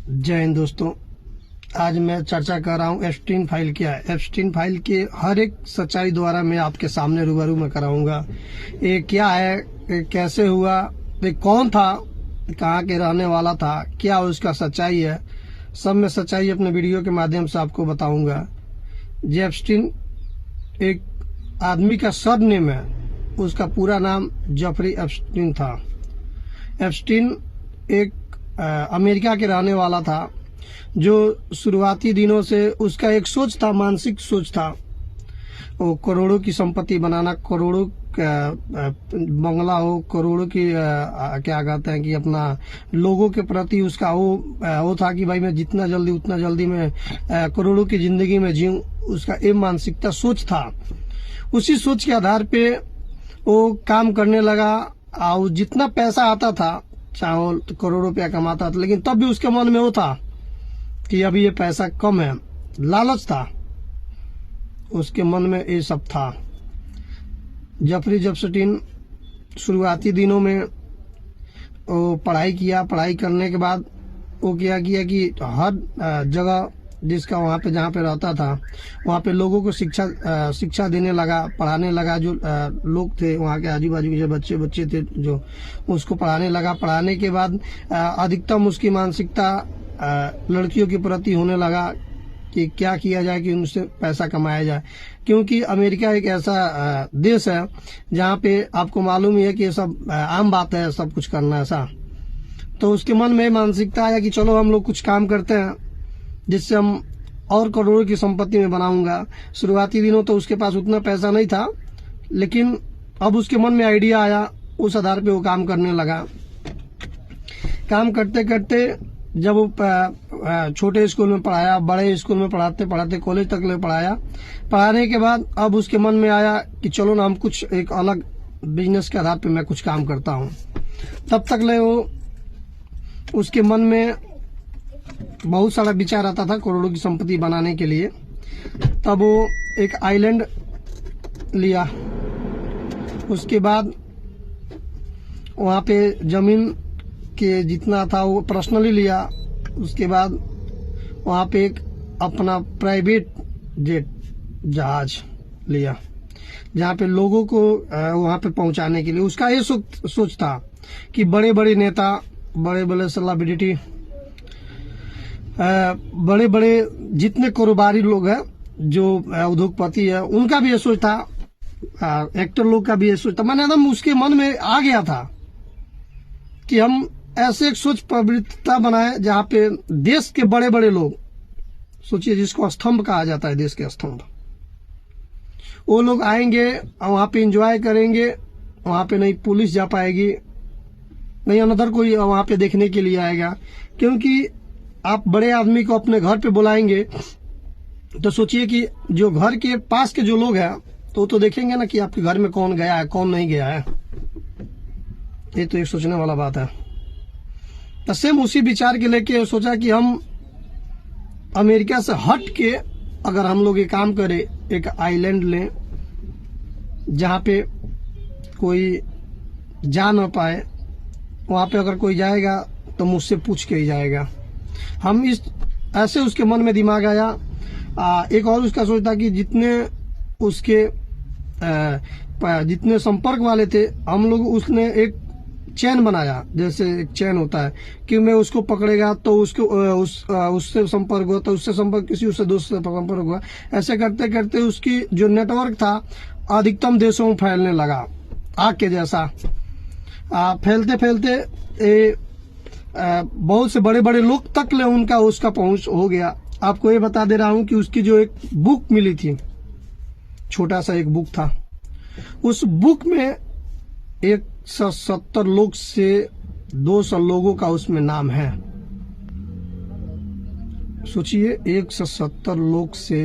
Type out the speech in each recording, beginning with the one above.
जय हिंद दोस्तों। आज मैं चर्चा कर रहा हूँ एप्स्टीन फाइल क्या है। एप्स्टीन फाइल के हर एक सच्चाई द्वारा मैं आपके सामने रूबरू में कराऊंगा। ये क्या है, ये कैसे हुआ, ये कौन था, कहाँ के रहने वाला था, क्या उसका सच्चाई है, सब मैं सच्चाई अपने वीडियो के माध्यम से आपको बताऊंगा। एप्स्टीन एक आदमी का सरनेम है, उसका पूरा नाम जेफरी एप्स्टीन था। एप्स्टीन एक अमेरिका के रहने वाला था, जो शुरुआती दिनों से उसका एक सोच था, मानसिक सोच था, वो करोड़ों की संपत्ति बनाना, करोड़ों बंगला हो, करोड़ों की क्या कहते हैं कि अपना लोगों के प्रति उसका वो था कि भाई मैं जितना जल्दी उतना जल्दी मैं करोड़ों की जिंदगी में जीऊं। उसका एक मानसिकता सोच था। उसी सोच के आधार पे वो काम करने लगा और जितना पैसा आता था, चाहे वो करोड़ों रुपया कमाता था, लेकिन तब भी उसके मन में वो था कि अभी ये पैसा कम है। लालच था उसके मन में, ये सब था। जेफरी एप्स्टीन शुरुआती दिनों में वो पढ़ाई किया। पढ़ाई करने के बाद वो क्या किया कि हर जगह जिसका वहाँ पे जहाँ पे रहता था वहाँ पे लोगों को शिक्षा देने लगा, पढ़ाने लगा। जो लोग थे वहाँ के आजू बाजू के जो बच्चे थे, जो उसको पढ़ाने लगा। पढ़ाने के बाद अधिकतम उसकी मानसिकता लड़कियों के प्रति होने लगा कि क्या किया जाए कि उनसे पैसा कमाया जाए, क्योंकि अमेरिका एक ऐसा देश है जहाँ पे आपको मालूम ही है कि ये सब आम बात है, सब कुछ करना ऐसा। तो उसके मन में मानसिकता आया कि चलो हम लोग कुछ काम करते हैं जिससे हम और करोड़ों की संपत्ति में बनाऊंगा। शुरुआती दिनों तो उसके पास उतना पैसा नहीं था, लेकिन अब उसके मन में आइडिया आया, उस आधार पे वो काम करने लगा। काम करते करते जब वो छोटे स्कूल में पढ़ाया, बड़े स्कूल में पढ़ाते पढ़ाते कॉलेज तक ले पढ़ाया। पढ़ाने के बाद अब उसके मन में आया कि चलो ना हम कुछ एक अलग बिजनेस के आधार पे मैं कुछ काम करता हूँ। तब तक ले वो उसके मन में बहुत सारा विचार आता था करोड़ों की संपत्ति बनाने के लिए। तब वो एक आइलैंड लिया। उसके बाद वहाँ पे जमीन के जितना था वो पर्सनली लिया। उसके बाद वहाँ पे एक अपना प्राइवेट जेट जहाज लिया, जहाँ पे लोगों को वहाँ पे पहुँचाने के लिए। उसका ये सोच था कि बड़े बड़े नेता, बड़े बड़े सेलिब्रिटी, बड़े बड़े जितने कारोबारी लोग हैं, जो उद्योगपति है, उनका भी ये सोच था, एक्टर लोग का भी ये सोच था। मैंने एकदम उसके मन में आ गया था कि हम ऐसे एक सोच प्रवृत्ता बनाए जहाँ पे देश के बड़े बड़े लोग, सोचिए जिसको स्तंभ कहा जाता है, देश के स्तंभ, वो लोग आएंगे और वहाँ पे एंजॉय करेंगे। वहाँ पे नहीं पुलिस जा पाएगी, नहीं अनदर कोई वहाँ पे देखने के लिए आएगा। क्योंकि आप बड़े आदमी को अपने घर पे बुलाएंगे तो सोचिए कि जो घर के पास के जो लोग हैं तो देखेंगे ना कि आपके घर में कौन गया है, कौन नहीं गया है। ये तो एक सोचने वाला बात है। तो सेम उसी विचार के लेके सोचा कि हम अमेरिका से हट के अगर हम लोग ये काम करें, एक आइलैंड लें जहाँ पे कोई जा ना पाए। वहाँ पे अगर कोई जाएगा तो मुझसे पूछ के ही जाएगा। हम इस ऐसे उसके मन में दिमाग आया। एक और उसका सोच था कि जितने उसके जितने संपर्क वाले थे, हम लोग उसने एक चैन बनाया, जैसे एक चैन होता है कि मैं उसको पकड़ेगा तो उसको उससे संपर्क हुआ, तो उससे संपर्क किसी, उससे दोस्त से संपर्क हुआ। ऐसे करते करते उसकी जो नेटवर्क था अधिकतम देशों में फैलने लगा, आग के जैसा। फैलते फैलते बहुत से बड़े बड़े लोग तक ले उनका उसका पहुंच हो गया। आपको ये बता दे रहा हूं कि उसकी जो एक बुक मिली थी, छोटा सा एक बुक था, उस बुक में 170 लोग से 200 लोगों का उसमें नाम है। सोचिए 170 लोग से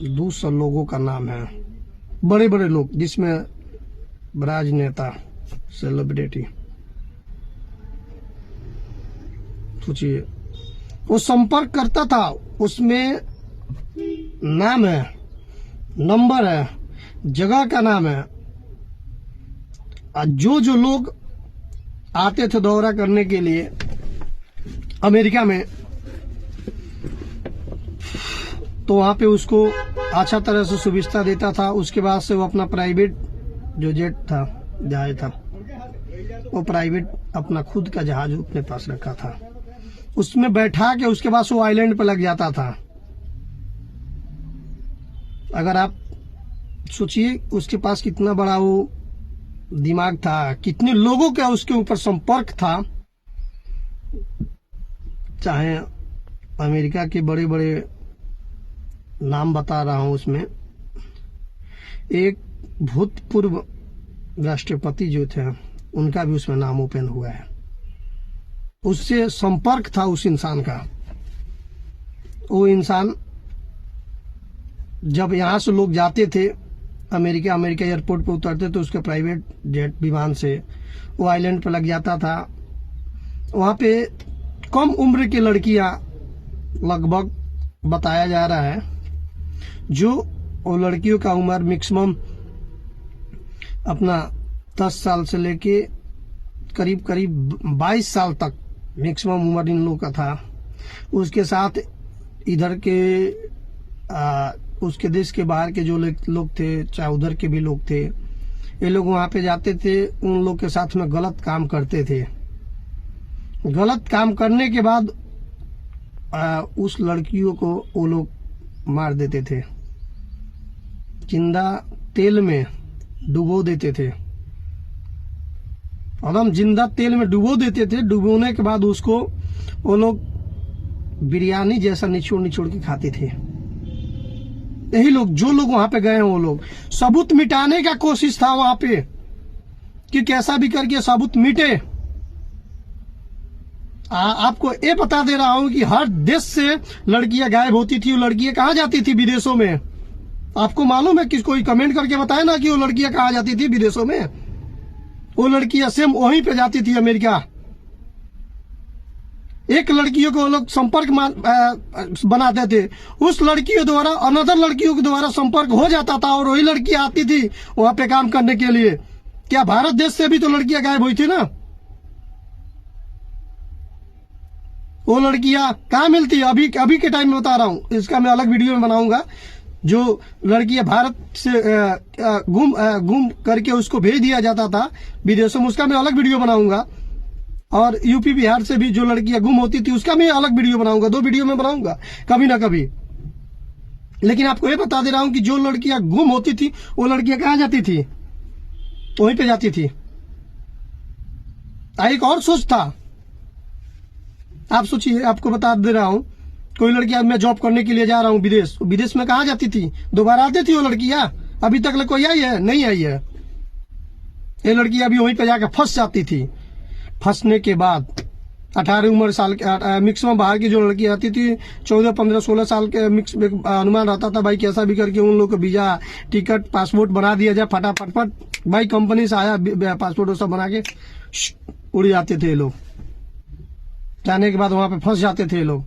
200 लोगों का नाम है, बड़े बड़े लोग, जिसमें राजनेता, सेलिब्रिटी। सोचिए वो संपर्क करता था, उसमें नाम है, नंबर है, जगह का नाम है। जो लोग आते थे दौरा करने के लिए, अमेरिका में, तो वहां पे उसको अच्छा तरह से सुविधा देता था। उसके बाद से वो अपना प्राइवेट जो जेट था, जहाज था, वो प्राइवेट अपना खुद का जहाज अपने पास रखा था, उसमें बैठा के उसके बाद वो आइलैंड पर लग जाता था। अगर आप सोचिए उसके पास कितना बड़ा वो दिमाग था, कितने लोगों का उसके ऊपर संपर्क था। चाहे अमेरिका के बड़े बड़े नाम बता रहा हूं, उसमें एक भूतपूर्व राष्ट्रपति जो थे उनका भी उसमें नाम ओपन हुआ है। उससे संपर्क था उस इंसान का। वो इंसान जब यहां से लोग जाते थे अमेरिका एयरपोर्ट पे उतरते तो उसके प्राइवेट जेट विमान से वो आइलैंड पर लग जाता था। वहां पे कम उम्र की लड़कियां, लगभग बताया जा रहा है, जो वो लड़कियों का उम्र मैक्सिमम अपना 10 साल से लेके करीब 22 साल तक मैक्सिमम उम्र इन लोगों का था। उसके साथ इधर के उसके देश के बाहर के जो लोग थे, चाहे उधर के भी लोग थे, ये लोग वहां पे जाते थे, उन लोग के साथ में गलत काम करते थे। गलत काम करने के बाद उस लड़कियों को वो लोग मार देते थे, जिंदा तेल में डुबो देते थे। और हम जिंदा तेल में डुबो देते थे। डुबोने के बाद उसको वो लोग बिरयानी जैसा निचोड़ के खाते थे। यही लोग, जो लोग वहां पे गए हैं, वो लोग सबूत मिटाने का कोशिश था वहां पे कि कैसा भी करके सबूत मिटे। आपको ये बता दे रहा हूं कि हर देश से लड़कियां गायब होती थी। वो लड़कियां कहाँ जाती थी विदेशों में? आपको मालूम है? किस कोई कमेंट करके बताए ना कि वो लड़कियां कहाँ जाती थी विदेशों में। वो लड़कियां सेम वहीं पे जाती थी, अमेरिका। एक लड़कियों को लोग संपर्क बनाते थे, उस लड़कियों द्वारा अनदर लड़कियों के द्वारा संपर्क हो जाता था और वही लड़कियां आती थी वहां पे काम करने के लिए। क्या भारत देश से भी तो लड़कियां गायब हुई थी ना? वो लड़कियां कहाँ मिलती है? अभी के टाइम में बता रहा हूं, इसका मैं अलग वीडियो में बनाऊंगा। जो लड़कियां भारत से गुम करके उसको भेज दिया जाता था विदेशों में, उसका मैं अलग वीडियो बनाऊंगा। और यूपी बिहार से भी जो लड़कियां गुम होती थी उसका मैं अलग वीडियो बनाऊंगा। 2 वीडियो में बनाऊंगा कभी ना कभी। लेकिन आपको ये बता दे रहा हूं कि जो लड़कियां गुम होती थी वो लड़कियां कहाँ जाती थी? वहीं पे जाती थी। एक और सोच था, आप सोचिए, आपको बता दे रहा हूं, कोई लड़कियां, मैं जॉब करने के लिए जा रहा हूं विदेश में कहाँ जाती थी? दोबारा आती थी वो लड़कियां? अभी तक कोई आई है? नहीं आई है। ये लड़कियां अभी वहीं पे जाकर फंस जाती थी। फंसने के बाद 18 उम्र साल के मैक्सिमम बाहर की जो लड़की आती थी 14, 15, 16 साल के मिक्स अनुमान रहता था। भाई कैसा भी करके उन लोग को वीजा, टिकट, पासपोर्ट बना दिया जाए फटाफट। भाई कंपनी से आया पासपोर्ट सब बना के उड़ जाते थे लोग। जाने के बाद वहां पे फंस जाते थे लोग।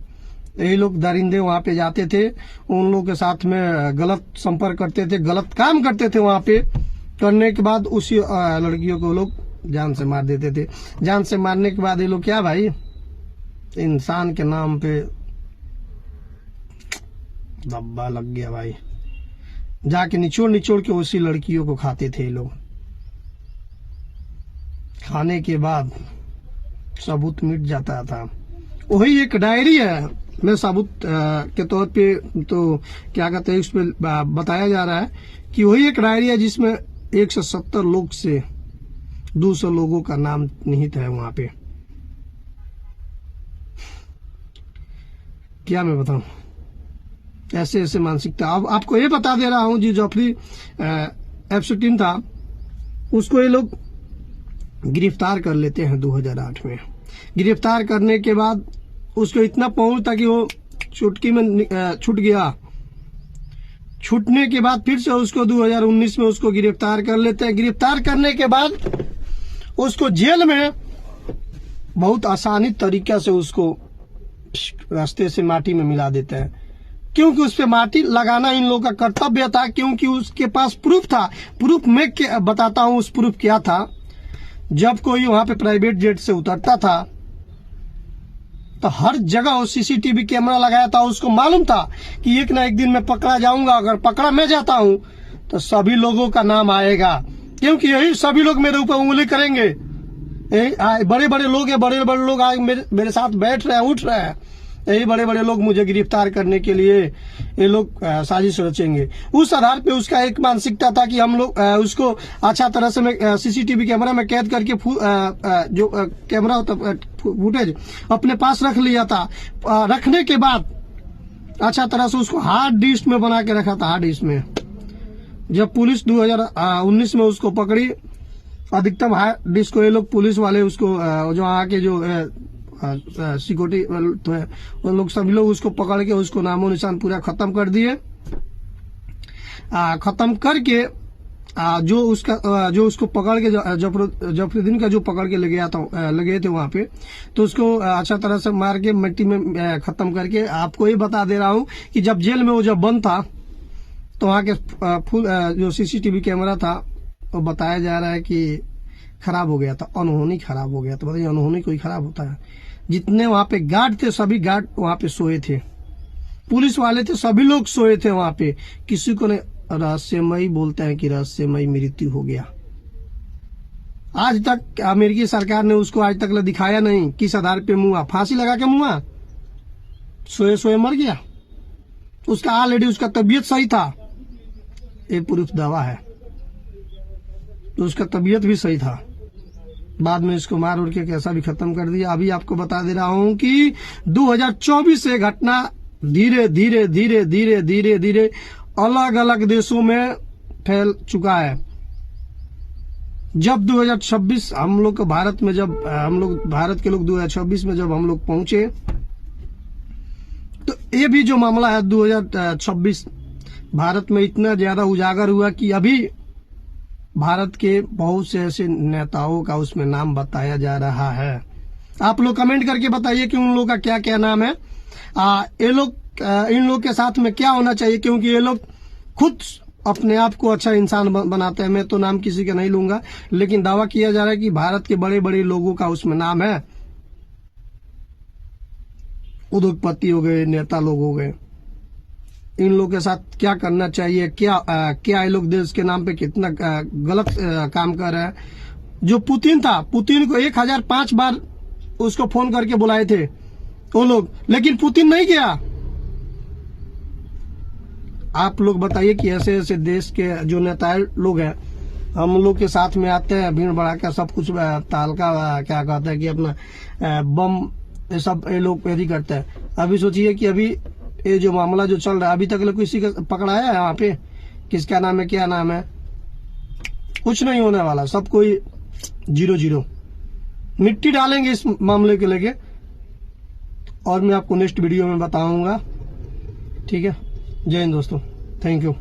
यही लोग दरिंदे वहां पे जाते थे, उन लोगों के साथ में गलत संपर्क करते थे, गलत काम करते थे। वहां पे करने के बाद उसी लड़कियों को लोग जान से मार देते थे। जान से मारने के बाद ये लोग क्या भाई, इंसान के नाम पे धब्बा लग गया भाई। जाके निचोड़ के उसी लड़कियों को खाते थे लोग। खाने के बाद सबूत मिट जाता था। वही एक डायरी है, मैं सबूत के तौर पे तो क्या कहते हैं, उसमें बताया जा रहा है कि वही एक डायरी है जिसमें 170 लोग से 200 लोगों का नाम निहित है वहां पे। क्या मैं बताऊं, ऐसे ऐसे मानसिकता। अब आपको ये बता दे रहा हूं, जी जेफरी एप्स्टीन था, उसको ये लोग गिरफ्तार कर लेते हैं 2008 में। गिरफ्तार करने के बाद उसको इतना पहुंच था कि वो चुटकी में छूट गया। छूटने के बाद फिर से उसको 2019 में उसको गिरफ्तार कर लेते हैं। गिरफ्तार करने के बाद उसको जेल में बहुत आसानी तरीके से उसको रास्ते से माटी में मिला देते हैं, क्योंकि उस पे माटी लगाना इन लोगों का कर्तव्य था, क्योंकि उसके पास प्रूफ था। प्रूफ मैं बताता हूं, उस प्रूफ क्या था। जब कोई वहां पे प्राइवेट जेट से उतरता था तो हर जगह वो सीसीटीवी कैमरा लगाया था। उसको मालूम था कि एक ना एक दिन मैं पकड़ा जाऊंगा, अगर पकड़ा मैं जाता हूं तो सभी लोगों का नाम आएगा, क्योंकि यही सभी लोग मेरे ऊपर उंगली करेंगे। बड़े बड़े लोग हैं, बड़े बड़े लोग आज मेरे साथ बैठ रहे हैं, उठ रहे हैं, यही बड़े बड़े लोग मुझे गिरफ्तार करने के लिए ये लोग साजिश रचेंगे। उस आधार पे उसका एक मानसिकता था कि हम लोग उसको अच्छा तरह से मैं सीसीटीवी कैमरा में कैद करके जो कैमरा होता फुटेज अपने पास रख लिया था। रखने के बाद अच्छा तरह से उसको हार्ड डिस्क में बना के रखा था। हार्ड डिस्क में जब पुलिस 2019 में उसको पकड़ी, अधिकतम हार्ड डिस्क को ये लोग पुलिस वाले उसको जो आके जो सिक्योरिटी तो है वो लोग सभी लोग उसको पकड़ के उसको नामो निशान पूरा खत्म कर दिए। खत्म करके जो उसको पकड़ के जफरुद्दीन का जो पकड़ के लगे थे वहां पे, तो उसको अच्छा तरह से मार के मिट्टी में खत्म करके आपको ये बता दे रहा हूं कि जब जेल में वो जब बंद था तो वहां के फुल जो सीसीटीवी कैमरा था वो बताया जा रहा है कि खराब हो गया था, अनहोनी खराब हो गया। तो बताइए अनहोनी कोई खराब होता है? जितने वहां पे गार्ड थे सभी गार्ड वहां पे सोए थे, पुलिस वाले थे सभी लोग सोए थे वहां पे। किसी को ने रहस्यमयी बोलते हैं कि रहस्यमयी मृत्यु हो गया। आज तक अमेरिकी सरकार ने उसको आज तक दिखाया नहीं किस आधार पे मुआ, फांसी लगा के मुआ, सोए सोए मर गया। उसका ऑलरेडी उसका तबीयत सही था, ये प्रूफ दावा है, तो उसका तबीयत भी सही था। बाद में इसको मार उड़ के कैसा भी खत्म कर दिया। अभी आपको बता दे रहा हूं कि 2024 से घटना धीरे धीरे धीरे धीरे धीरे धीरे अलग अलग देशों में फैल चुका है। जब 2026 हम लोग को भारत में, जब हम लोग भारत के लोग 2026 में जब हम लोग पहुंचे, तो ये भी जो मामला है 2026 भारत में इतना ज्यादा उजागर हुआ कि अभी भारत के बहुत से ऐसे नेताओं का उसमें नाम बताया जा रहा है। आप लोग कमेंट करके बताइए कि उन लोगों का क्या क्या नाम है। ये लोग इन लोग के साथ में क्या होना चाहिए, क्योंकि ये लोग खुद अपने आप को अच्छा इंसान बनाते हैं। मैं तो नाम किसी का नहीं लूंगा, लेकिन दावा किया जा रहा है कि भारत के बड़े बड़े लोगों का उसमें नाम है। उद्योगपति हो गए, नेता लोग हो गए, इन लोगों के साथ क्या करना चाहिए, क्या ये लोग देश के नाम पे कितना गलत काम कर रहे हैं। जो पुतिन था, पुतिन को 1005 बार उसको फोन करके बुलाए थे वो लोग, लेकिन पुतिन नहीं गया। आप लोग बताइए कि ऐसे ऐसे देश के जो नेता लोग हैं हम लोग के साथ में आते हैं, भीड़ बढ़ाकर सब कुछ तालका क्या कहते हैं कि अपना बम ये सब ये लोग पैदी करते हैं। अभी सोचिए कि अभी ये जो मामला जो चल रहा है, अभी तक लोग किसी का पकड़ाया है यहाँ पे, किसका नाम है, क्या नाम है, कुछ नहीं होने वाला। सब कोई 0-0 मिट्टी डालेंगे इस मामले को लेके, और मैं आपको नेक्स्ट वीडियो में बताऊंगा। ठीक है, जय हिंद दोस्तों, थैंक यू।